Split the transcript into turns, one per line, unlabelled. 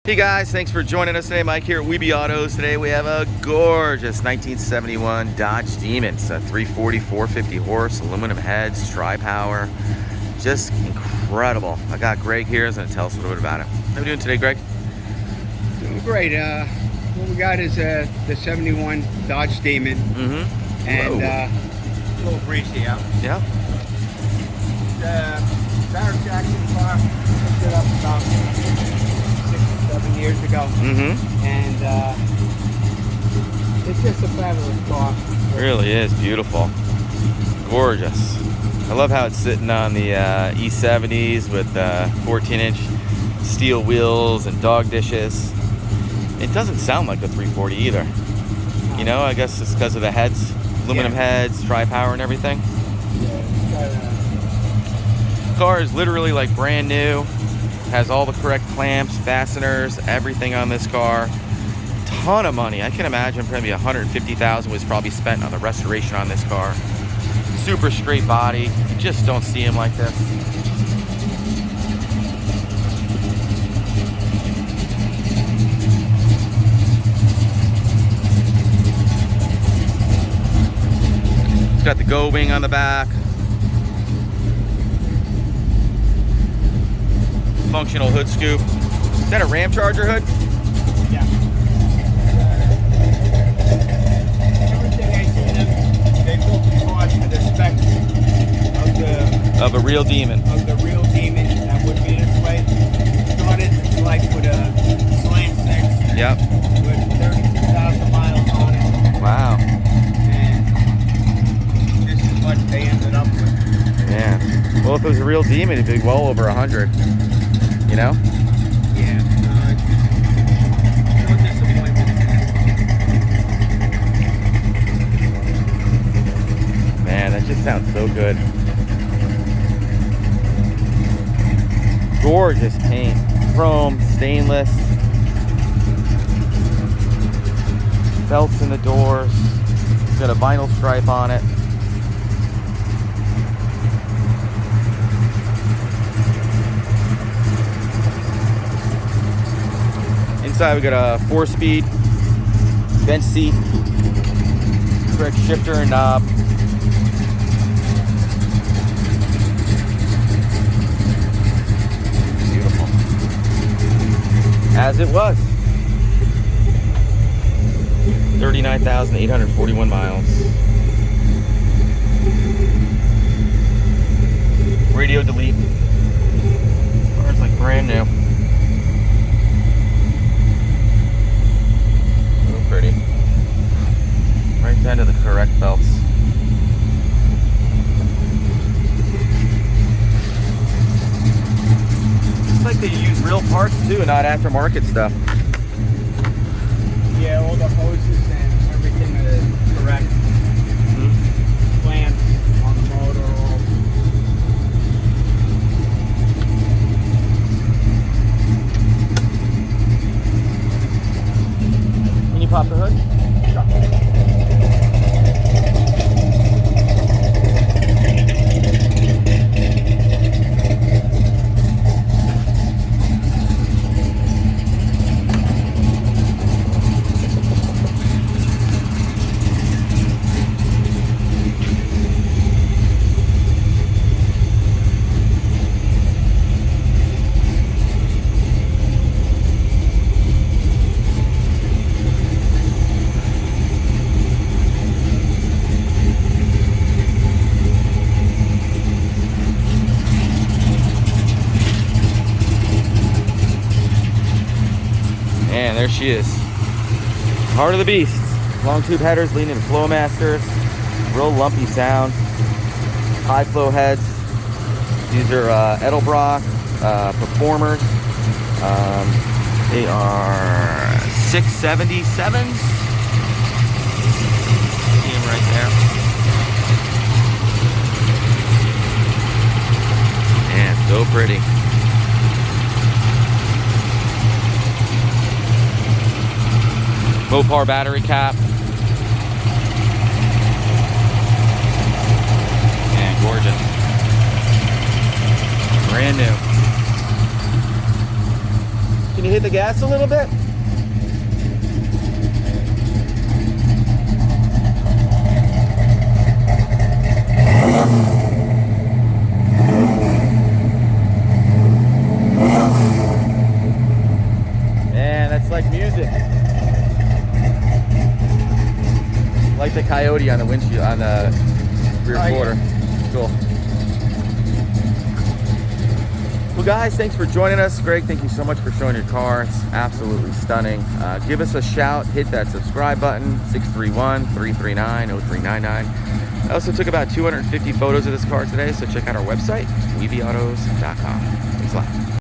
Hey guys, thanks for joining us today. Mike here at Weeby Autos. Today we have a gorgeous 1971 Dodge Demon. It's a 340, 450 horse, aluminum heads, tri-power. Just incredible. I got Greg here. He's going to tell us a little bit about it. How are we doing today, Greg?
Doing great. What we got is the 71 Dodge Demon. And a little breezy out.
Yeah.
Barrett Jackson car. Picked it up about 6 or 7 years ago. And it's just a fabulous car.
It really is beautiful. Gorgeous. I love how it's sitting on the E70s with 14-inch steel wheels and dog dishes. It doesn't sound like a 340 either. You know, I guess it's because of the heads, aluminum heads, tri-power and everything. Car is literally like brand new. Has all the correct clamps, fasteners, everything on this car. Ton of money. I can imagine probably $150,000 was probably spent on the restoration on this car. Super straight body. You just don't see him like this. It's got the Go Wing on the back. Functional hood scoop. Is that a Ram Charger hood?
Yeah. Everything I see them, they built the car to the specs
Of a real Demon.
Of the real Demon that would be this way. Started its life with a slant six.
Yep.
With 32,000 miles on it.
Wow.
And this is what they ended up with.
Yeah. Well, if it was a real Demon, it'd be well over 100. You know?
Yeah. No disappointment.
Man, that just sounds so good. Gorgeous paint. Chrome, stainless. Felts in the doors. It's got a vinyl stripe on it. Inside we got a 4-speed bench seat, correct shifter and knob. Beautiful. As it was. 39,841 miles. Radio delete. Car's like brand new. Pretty. Right down to the correct belts. It's like they use real parts too, not aftermarket stuff.
Yeah, all the hoses and everything is correct. Clamps on the motor.
Can you pop the hood?
Sure.
And there she is. Heart of the beast. Long tube headers leaning to Flowmasters. Real lumpy sound. High flow heads. These are Edelbrock Performers. They are 677s. See them right there. Man, so pretty. Mopar Battery Cap. And gorgeous. Brand new. Can you hit the gas a little bit? Man, that's like music. Like the coyote on the windshield, on the rear quarter. Yeah. Cool. Well, guys, thanks for joining us. Greg, thank you so much for showing your car. It's absolutely stunning. Give us a shout. Hit that subscribe button, 631-339-0399. I also took about 250 photos of this car today, so check out our website, weebyautos.com. Thanks a lot.